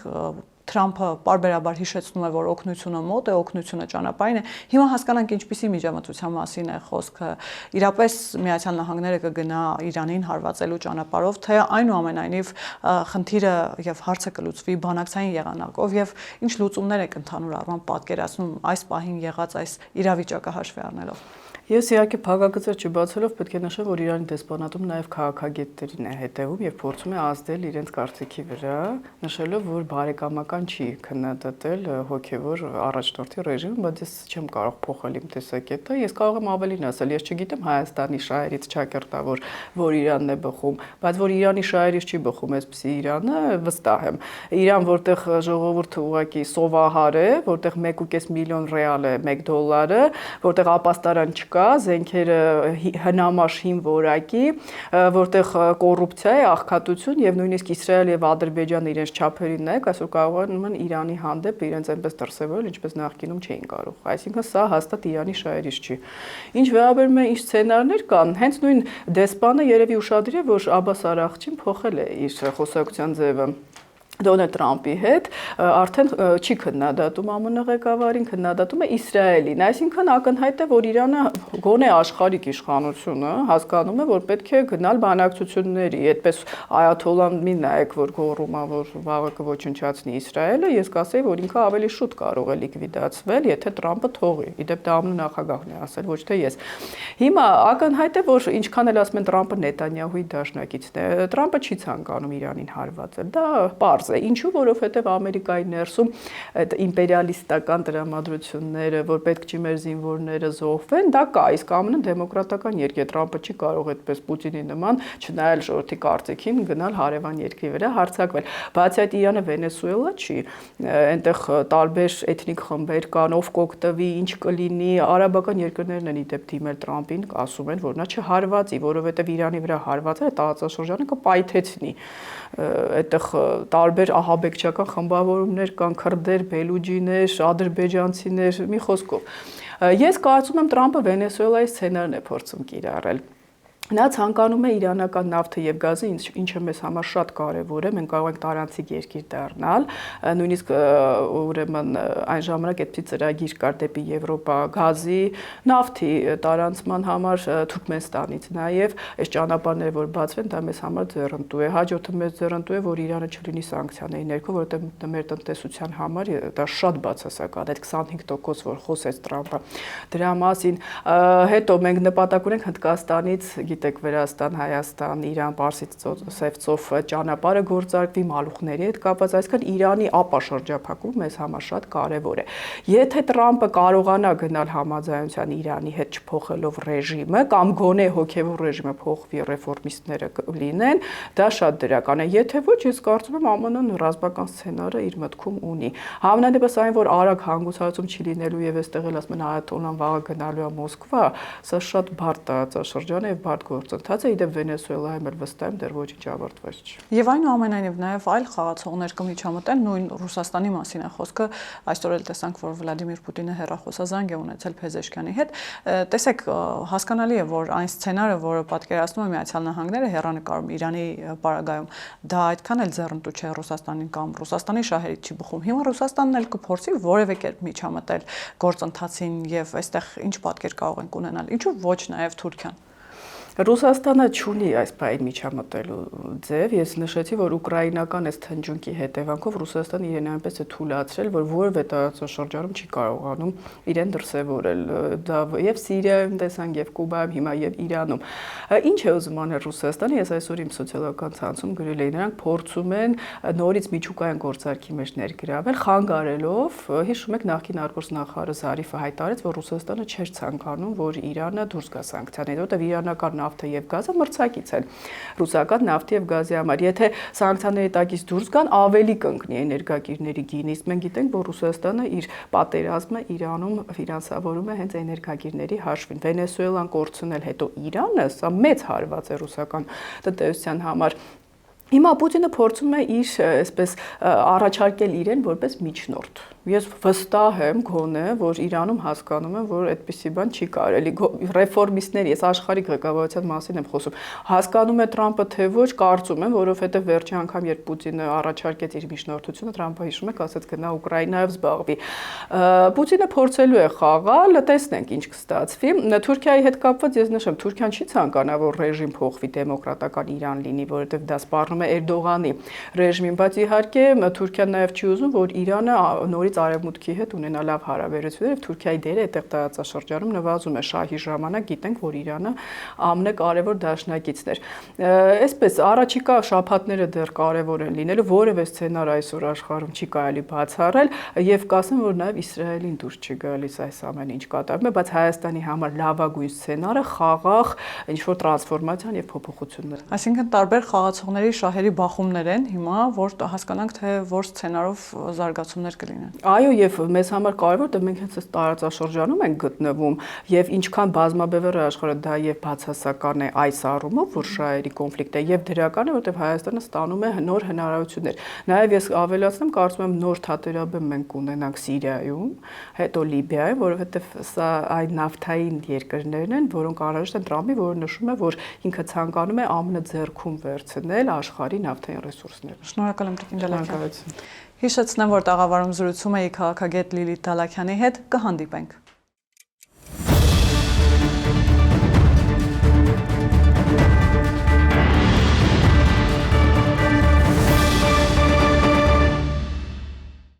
Թրամփը պարբերաբար հիշեցնում է, որ օգնությունը մոտ է, օգնությունը ճանապարհին է։ Հիմա հասկանանք ինչպիսի միջամտության մասին է խոսքը։ Իրապես Միացյալ Նահանգները կգնա Իրանին հարվածելու ճանապարհով, թե այնուամենայնիվ խնդիրը եւ հարցը կլուծվի բանակցային եղանակով եւ ինչ լուծումներ եք ընդհանուր առմամբ պատկերացնում այս պահին եղած այս իրավիճակը հաշվի առնելով։ Ես իհարկե փակագծեր չբացելով պետք է նշեմ, որ Իրանի դեսպանատում նաև քաղաքագետերին է հետևում եւ փորձում է ազդել իրենց կարծիքի վրա, նշելով, որ բարեկամական չի քննադատել հոգեվոր առաջնորդի ռեժիմը, բայց ես չեմ կարող փոխել իմ տեսակետը։ Ես կարող եմ ավելին ասել, ես չգիտեմ Հայաստանի շահերից ճակերտավոր, որ Իրանն է բխում, բայց որ Իրանի շահերից չի բխում այսպեսի Իրանը, վստահ եմ։ Իրան, որտեղ ժողովուրդը ուղղակի սովահար է, որտեղ 1.5 միլիոն ռեալ է, $1, որտեղ ապաստարան չկա, զենքերը հնամաշ հին որակի, որտեղ կոռուպցիա է, աղքատություն եւ նույնիսկ Իսրայել եւ Ադրբեջանը իրենց չափերին նայեք, այսօր կարողանում են Իրանի հանդեպ իրենց այնպես դրսևորել, ինչպես նախկինում չէին կարող։ Այսինքն սա հաստատ Իրանի շահերից չի։ Ինչ վերաբերում է ինչ սցենարներ կան, հենց նույն դեսպանը երևի ուշադրի է, որ Աբբաս Արաղչին փոխել է իր խոսակցության ձևը Դոնալդ Թրամփի հետ, արդեն չի քննադատում ԱՄՆ ղեկավարին, քննադատում է Իսրայելին։ Այսինքն ակնհայտ է, որ Իրանը գոնե աշխարհիկ իշխանությունը հասկանում է, որ պետք է գնալ բանակցությունների, այդպես այաթոլլան մի նայեք, որ գոռում է, որ վաղը կոչնչացնի Իսրայելը, ես կասեի, որ ինքը ավելի շուտ կարող է լիկվիդացվել, եթե Թրամփը թողի։ Իդեպ դա ԱՄՆ նախագահն է ասել, ոչ թե ես։ Հիմա ակնհայտ է, որ ինչքան էլ ասում են Թրամփը Նետանյահուի դաշնակիցն է, Թրամփը չի ցանկանում Իրանին հարվածել։ Դա պարզ է։ Ինչու, որովհետև Ամերիկայի ներսում այդ իմպերիալիստական տրամադրությունները, որ պետք չի մեր զինվորները զոհվեն, դա կա, իսկ ԱՄՆ դեմոկրատական երկիր է, Թրամփը չի կարող այդպես Պուտինի նման, չնայել ժողովրդի կարծիքին, գնալ հարևան երկրի վրա հարձակվել։ Բացի այդ Իրանը Վենեսուելա չի, այնտեղ տարբեր էթնիկ խմբեր կան, ով կօգտվի, ինչ կլինի, արաբական երկրներն են իդեպ դիմել Թրամփին, ասում են, որ նա չհարվածի, որովհետև Իրանի վրա հարվածը տարածաշրջանը կպայթեցնի։ Այդտեղ տարբեր ահաբեկչական խմբավորումներ կան, քրդեր, բելուջիներ, ադրբեջանցիներ, մի խոսքով։ Ես կարծում եմ Թրամփը Վենեսուելայի սցենարն է փորձում կիրառել։ Նա ցանկանում է իրանական նավթը եւ գազը, ինչը մեզ համար շատ կարեւոր է, մենք կարող ենք տարանցիկ երկիր դառնալ, նույնիսկ ուրեմն այն ժամանակ այդպիսի ծրագիր կար դեպի Եվրոպա գազի, նավթի տարանցման համար Թուրքմենստանից նաեւ այս ճանապարհները որ բացվեն, դա մեզ համար ձեռնտու է։ Հաջորդը մեծ ձեռնտու է, որ Իրանը չլինի սանկցիաների ներքո, որովհետեւ մեր տնտեսության համար դա շատ բացասական է, այդ 25% որ խոսեց Թրամփը դրա մասին։ Հետո մենք նպատակ ունենք Հնդկաստանից գիտեք Վրաստան, Հայաստան, Իրան, Պարսից Սև ծով ճանապարհը գործարկվի մալուխների հետ կապված, այսինքն Իրանի ապա շրջափակումը մեզ համար շատ կարևոր է։ Եթե Թրամփը կարողանա գնալ համաձայնության Իրանի հետ չփոխելով ռեժիմը կամ գոնե հոգևոր ռեժիմը փոխվի, ռեֆորմիստները լինեն, դա շատ դրական է։ Եթե ոչ, ես կարծում եմ ԱՄՆ-ն ռազմական սցենարը իր մտքում ունի։ Համենայնդեպս այն, որ արագ հանգուցալուծում չի լինելու եւ այստեղ էլ ասում են այաթոլլան վաղը գնալու է Մոսկվա, սա շատ բարդ տարածաշրջան է եւ բարդ գործընթաց է, իդեպ Վենեսուելայում էլ վստահ եմ դեռ ոչինչ ավարտված չի։ Եվ այնուամենայնիվ նաև այլ խաղացողներ կմիջամտեն, նույն Ռուսաստանի մասին է խոսքը, այսօր էլ տեսանք, որ Վլադիմիր Պուտինը հեռախոսազանգ է ունեցել Փեզեշկյանի հետ։ Տեսեք, հասկանալի է, որ այն սցենարը, որը պատկերացնում է Միացյալ Նահանգները հեռանկարում Իրանի պարագայում, դա այդքան էլ ձեռնտու չէ Ռուսաստանին կամ Ռուսաստանի շահերից չի բխում։ Հիմա Ռուսաստանն էլ կփորձի որևէ կերպ միջամտել գործընթացին եւ այստեղ ինչ պատկեր կարող ենք ունենալ։ Ինչու ոչ նաև Թուրքիան։ Ռուսաստանը չունի այս բային միջամտելու ձև, ես նշեցի, որ ուկրաինական այս թնջունքի հետևանքով Ռուսաստանը իրեն այնպես է թույլատրել, որ որևէ տարածաշրջանում չի կարողանում իրեն դրսևորել, դա եւ Սիրիայում տեսանք եւ Կուբայում, հիմա եւ Իրանում։ Ինչ է ուզում անել Ռուսաստանը, ես այսօր իմ սոցիալական ցանցում գրել էի, նրանք փորձում են նորից միջուկային գործարքի մեջ ներգրավել, խանգարելով, հիշում եք նախկին արտգործնախարար Զարիֆը հայտարարեց, որ Ռուսաստանը չէր ցանկանում, որ Իրանը դուրս գա սանկցիաներից, որտեղ իրանական նավթը եւ գազը մրցակից են ռուսական նավթի եւ գազի համար։ Եթե սանկցիաների տակից դուրս գան, ավելի կընկնի էներգակիրների գինից։ Մենք գիտենք, որ Ռուսաստանը իր պատերազմը Իրանում ֆինանսավորում է հենց էներգակիրների հաշվին։ Վենեսուելան կորցնել, հետո Իրանը, սա մեծ հարված է ռուսական տնտեսության համար։ Հիմա Պուտինը փորձում է իր այսպես առաջարկել իրեն որպես միջնորդ։ Ես վստահ եմ գոնե, որ Իրանում հասկանում են, որ այդպիսի բան չի կարելի։ Ռեֆորմիստների, ես աշխարհիկ ղեկավարության մասին եմ խոսում, հասկանում է Թրամփը թե ոչ, կարծում եմ, որովհետև վերջի անգամ երբ Պուտինը առաջարկեց իր միջնորդությունը, Թրամփը հիշում եք, ասաց գնա Ուկրաինայով զբաղվի։ Պուտինը փորձելու է խաղալ, տեսնենք ինչ կստացվի։ Թուրքիայի հետ կապված ես նշեմ, Թուրքիան չի ցանկանա, որ ռեժիմ փոխվի, դեմոկրատական Իրան լինի, որովհետև դա սպառնում է Էրդողանի ռեժիմին, բայց իհարկե Թուրքիան նաև չի ուզում, որ Իրանը նորից Արևմուտքի հետ ունենա լավ հարաբերություններ, եւ Թուրքիայի դերը այդտեղ տարածաշրջանում նվազում է շահի ժամանակ, գիտենք, որ Իրանը ԱՄՆ կարևոր դաշնակիցն էր։ Այսպես առաջիկա շաբաթները դեռ կարևոր են լինելու, որևէ սցենար այսօր աշխարհում չի կարելի բացառել, եւ կասեմ, որ նաև Իսրայելին դուրս չի գալիս այս ամեն ինչ կատարվում է, բայց Հայաստանի համար լավագույն սցենարը խաղաղ ինչ-որ տրանսֆորմացիան եւ փոփոխությունն է։ Այսինքն տարբեր խաղացողների շահերի բախումներ են հիմա, որ հասկանանք, թե որ սցենարով զարգացումներ կլինեն։ Այո, եւ մեզ համար կարևոր է մենք հենց այս տարածաշրջանում ենք գտնվում եւ ինչքան բազմաբևեռ է աշխարհը, դա եւ բացասական է այս առումով, որ շահերի կոնֆլիկտ է եւ դրական է, որովհետեւ Հայաստանը ստանում է նոր հնարավորություններ։ Նաեւ ես ավելացնեմ, կարծում եմ նոր թատերաբեմ մենք կունենանք Սիրիայում, հետո Լիբիայում, որովհետեւ սա այն նավթային երկրներն են, որոնք անհրաժեշտ են Թրամփի, որը նշում է, որ ինքը ցանկանում է ԱՄՆ ձեռքում վերցնել աշխարհի նավթային ռեսուրսները։ Շնորհակալ եմ Տիկին Դալաքյան։ Հիշեցնեմ, որ տաղավարում զրուցում էի քաղաքագետ Լիլիթ Դալաքյանի հետ, կհանդիպենք։